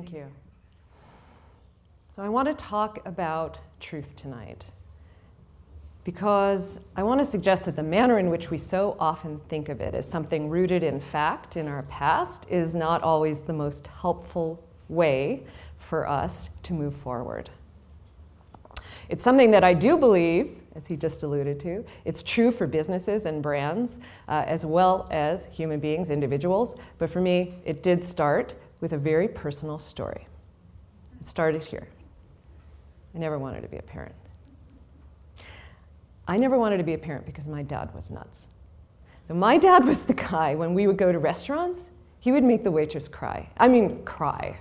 Thank you. So I want to talk about truth tonight because I want to suggest that the manner in which we so often think of it as something rooted in fact in our past is not always the most helpful way for us to move forward. It's something that I do believe, as he just alluded to, it's true for businesses and brands as well as human beings, individuals. But for me, it did start with a very personal story. It started here. I never wanted to be a parent. I never wanted to be a parent because my dad was nuts. So my dad was the guy, when we would go to restaurants, he would make the waitress cry. I mean, cry.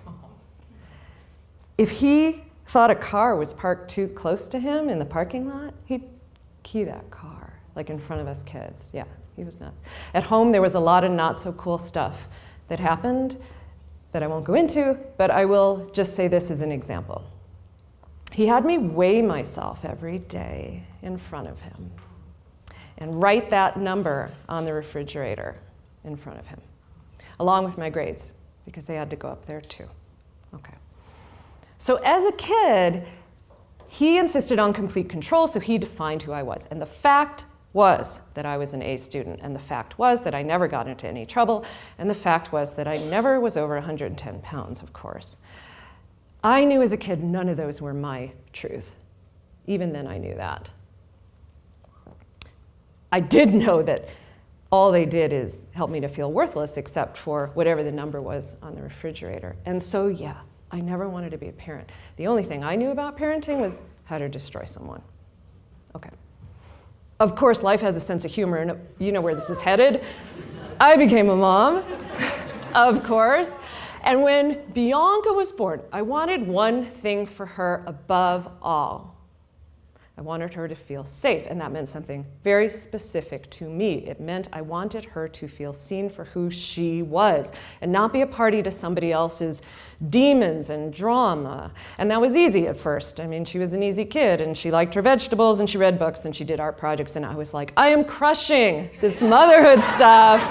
If he thought a car was parked too close to him in the parking lot, he'd key that car, like in front of us kids. Yeah, he was nuts. At home, there was a lot of not so cool stuff that happened that I won't go into, but I will just say this as an example. He had me weigh myself every day in front of him and write that number on the refrigerator in front of him, along with my grades, because they had to go up there too. Okay. So as a kid, he insisted on complete control, so he defined who I was. And the fact was that I was an A student, and the fact was that I never got into any trouble, and the fact was that I never was over 110 pounds, of course. I knew as a kid none of those were my truth. Even then I knew that. I did know that all they did is help me to feel worthless except for whatever the number was on the refrigerator. And so yeah, I never wanted to be a parent. The only thing I knew about parenting was how to destroy someone. Okay. Of course, life has a sense of humor, and you know where this is headed. I became a mom, of course. And when Bianca was born, I wanted one thing for her above all. I wanted her to feel safe, and that meant something very specific to me. It meant I wanted her to feel seen for who she was and not be a party to somebody else's demons and drama. And that was easy at first. I mean, she was an easy kid, and she liked her vegetables, and she read books, and she did art projects, and I was like, I am crushing this motherhood stuff.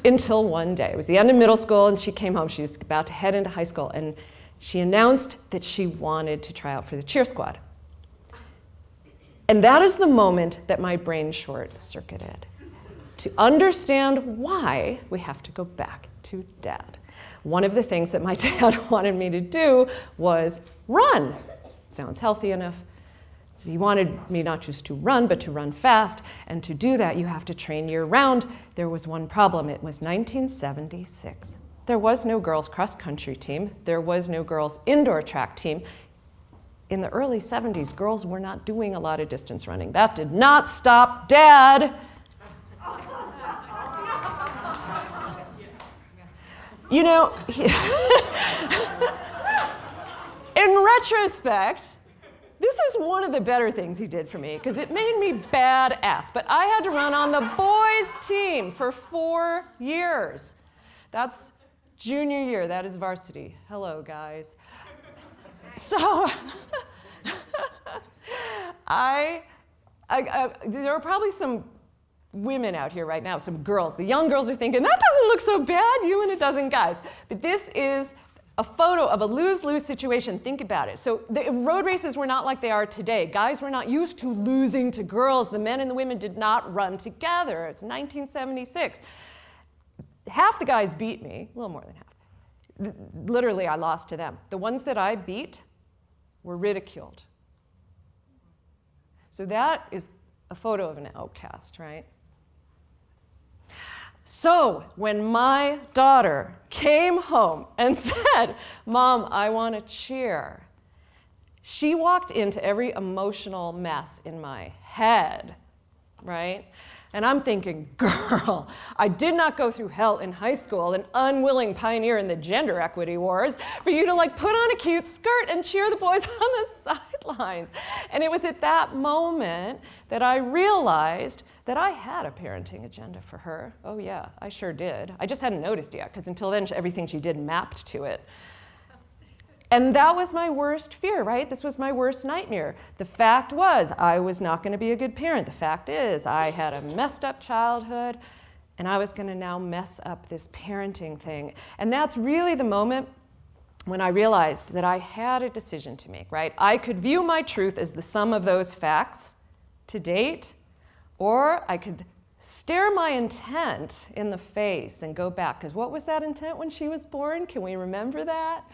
Until one day. It was the end of middle school, and she came home. She was about to head into high school, and she announced that she wanted to try out for the cheer squad. And that is the moment that my brain short-circuited. To understand why, we have to go back to Dad. One of the things that my dad wanted me to do was run. Sounds healthy enough. He wanted me not just to run, but to run fast. And to do that, you have to train year-round. There was one problem. It was 1976. There was no girls' cross-country team. There was no girls' indoor track team. In the early 70s, girls were not doing a lot of distance running. That did not stop Dad. You know, in retrospect, this is one of the better things he did for me because it made me badass. But I had to run on the boys' team for 4 years. That's junior year, that is varsity. Hello, guys. So, there are probably some women out here right now, some girls. The young girls are thinking, that doesn't look so bad, you and a dozen guys. But this is a photo of a lose-lose situation. Think about it. So the road races were not like they are today. Guys were not used to losing to girls. The men and the women did not run together. It's 1976. Half the guys beat me, a little more than half. Literally, I lost to them. The ones that I beat were ridiculed. So that is a photo of an outcast, right? So when my daughter came home and said, Mom, I want to cheer, she walked into every emotional mess in my head, right? And I'm thinking, girl, I did not go through hell in high school, an unwilling pioneer in the gender equity wars, for you to like put on a cute skirt and cheer the boys on the sidelines. And it was at that moment that I realized that I had a parenting agenda for her. Oh yeah, I sure did. I just hadn't noticed yet, because until then, everything she did mapped to it. And that was my worst fear, right? This was my worst nightmare. The fact was, I was not going to be a good parent. The fact is, I had a messed up childhood, And I was going to now mess up this parenting thing. And that's really the moment when I realized that I had a decision to make, right? I could view my truth as the sum of those facts to date, or I could stare my intent in the face and go back. Because what was that intent when she was born? Can we remember that?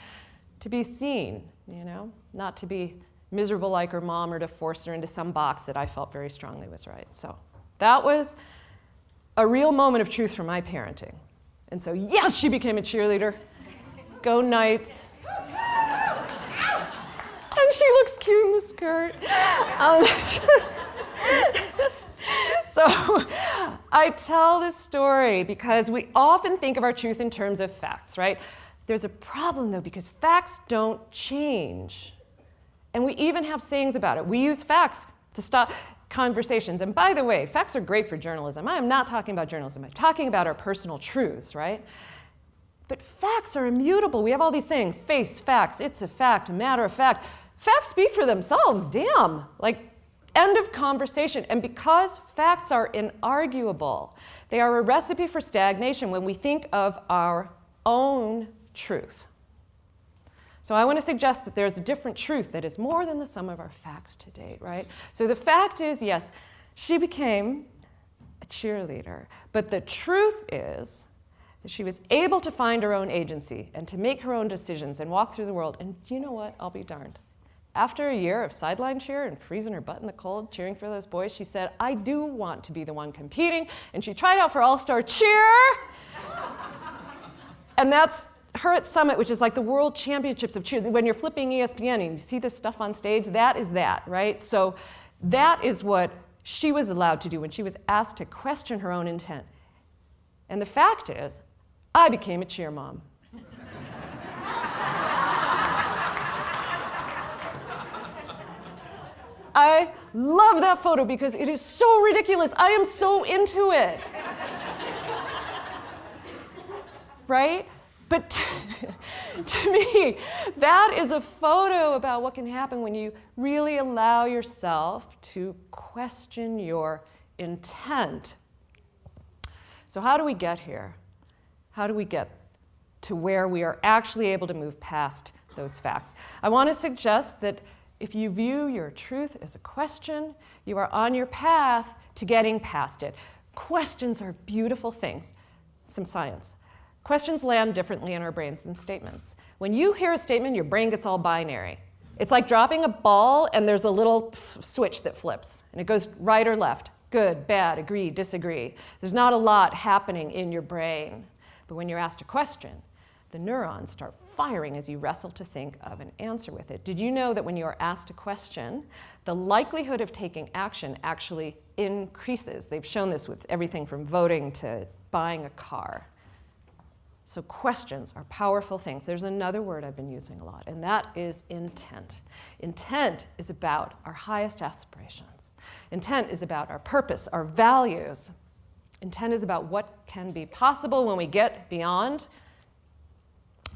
To be seen, you know, not to be miserable like her mom or to force her into some box that I felt very strongly was right. So that was a real moment of truth for my parenting. And so, yes, she became a cheerleader. Go Knights. And she looks cute in the skirt. So I tell this story because we often think of our truth in terms of facts, right? There's a problem, though, because facts don't change. And we even have sayings about it. We use facts to stop conversations. And by the way, facts are great for journalism. I am not talking about journalism. I'm talking about our personal truths, right? But facts are immutable. We have all these sayings, face facts, it's a fact, a matter of fact. Facts speak for themselves, damn. Like, end of conversation. And because facts are inarguable, they are a recipe for stagnation when we think of our own truth. So I want to suggest that there's a different truth that is more than the sum of our facts to date, right? So the fact is, yes, she became a cheerleader. But the truth is that she was able to find her own agency and to make her own decisions and walk through the world. And you know what? I'll be darned. After a year of sideline cheer and freezing her butt in the cold, cheering for those boys, she said, I do want to be the one competing. And she tried out for All-Star Cheer. And that's her at Summit, which is like the World Championships of Cheer. When you're flipping ESPN and you see this stuff on stage, that is that, right? So that is what she was allowed to do when she was asked to question her own intent. And the fact is, I became a cheer mom. I love that photo because it is so ridiculous. I am so into it. Right? But to me, that is a photo about what can happen when you really allow yourself to question your intent. So how do we get here? How do we get to where we are actually able to move past those facts? I want to suggest that if you view your truth as a question, you are on your path to getting past it. Questions are beautiful things. Some science. Questions land differently in our brains than statements. When you hear a statement, your brain gets all binary. It's like dropping a ball and there's a little switch that flips and it goes right or left. Good, bad, agree, disagree. There's not a lot happening in your brain. But when you're asked a question, the neurons start firing as you wrestle to think of an answer with it. Did you know that when you are asked a question, the likelihood of taking action actually increases? They've shown this with everything from voting to buying a car. So questions are powerful things. There's another word I've been using a lot, and that is intent. Intent is about our highest aspirations. Intent is about our purpose, our values. Intent is about what can be possible when we get beyond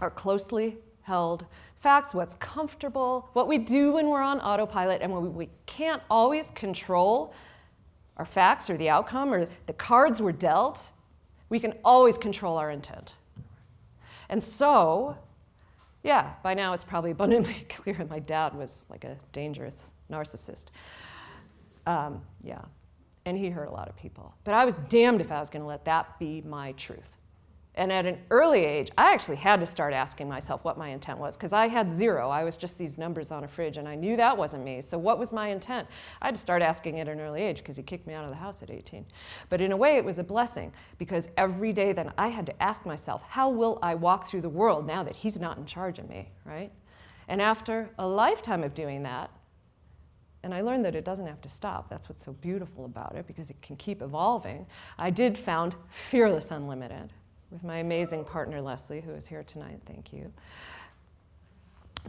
our closely held facts, what's comfortable, what we do when we're on autopilot, and when we can't always control our facts or the outcome or the cards we're dealt, we can always control our intent. And so, yeah, by now it's probably abundantly clear that my dad was like a dangerous narcissist. Yeah, and he hurt a lot of people. But I was damned if I was going to let that be my truth. And at an early age, I actually had to start asking myself what my intent was, because I had zero. I was just these numbers on a fridge, and I knew that wasn't me. So what was my intent? I had to start asking at an early age, because he kicked me out of the house at 18. But in a way, it was a blessing, because every day then I had to ask myself, how will I walk through the world now that he's not in charge of me, right? And after a lifetime of doing that, and I learned that it doesn't have to stop. That's what's so beautiful about it, because it can keep evolving. I did found Fearless Unlimited, with my amazing partner, Leslie, who is here tonight, thank you.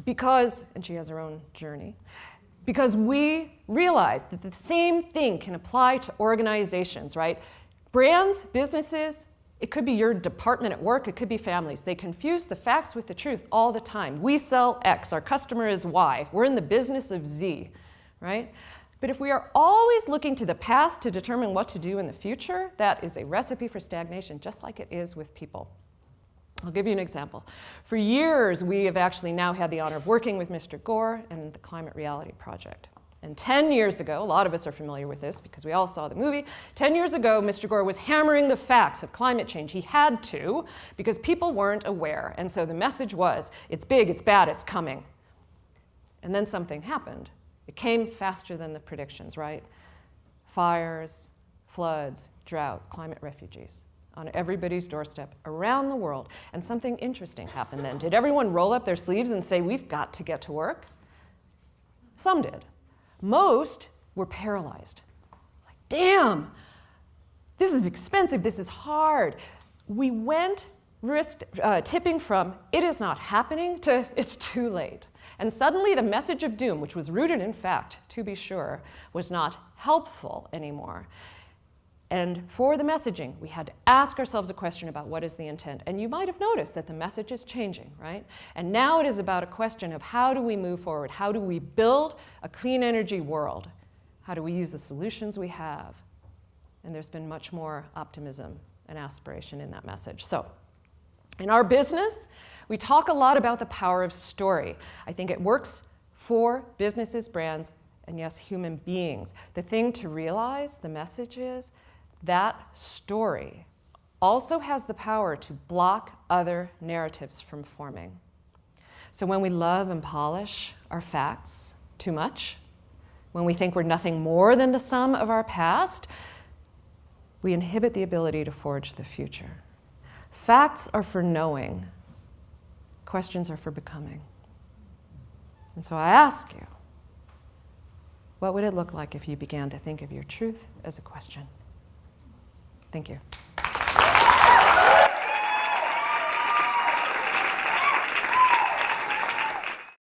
Because, and she has her own journey, because we realized that the same thing can apply to organizations, right? Brands, businesses, it could be your department at work, it could be families. They confuse the facts with the truth all the time. We sell X, our customer is Y. We're in the business of Z, right? But if we are always looking to the past to determine what to do in the future, that is a recipe for stagnation, just like it is with people. I'll give you an example. For years, we have actually now had the honor of working with Mr. Gore and the Climate Reality Project. And 10 years ago, a lot of us are familiar with this because we all saw the movie, 10 years ago, Mr. Gore was hammering the facts of climate change. He had to, because people weren't aware. And so the message was, it's big, it's bad, it's coming. And then something happened. It came faster than the predictions, right? Fires, floods, drought, climate refugees on everybody's doorstep around the world. And something interesting happened then. Did everyone roll up their sleeves and say, we've got to get to work? Some did. Most were paralyzed. Like, damn, this is expensive, this is hard. We went tipping from it is not happening to it's too late. And suddenly the message of doom, which was rooted in fact, to be sure, was not helpful anymore. And for the messaging, we had to ask ourselves a question about what is the intent. And you might have noticed that the message is changing, right? And now it is about a question of how do we move forward? How do we build a clean energy world? How do we use the solutions we have? And there's been much more optimism and aspiration in that message. So in our business, we talk a lot about the power of story. I think it works for businesses, brands, and yes, human beings. The thing to realize, the message is, that story also has the power to block other narratives from forming. So when we love and polish our facts too much, when we think we're nothing more than the sum of our past, we inhibit the ability to forge the future. Facts are for knowing, questions are for becoming. And so I ask you, what would it look like if you began to think of your truth as a question? Thank you.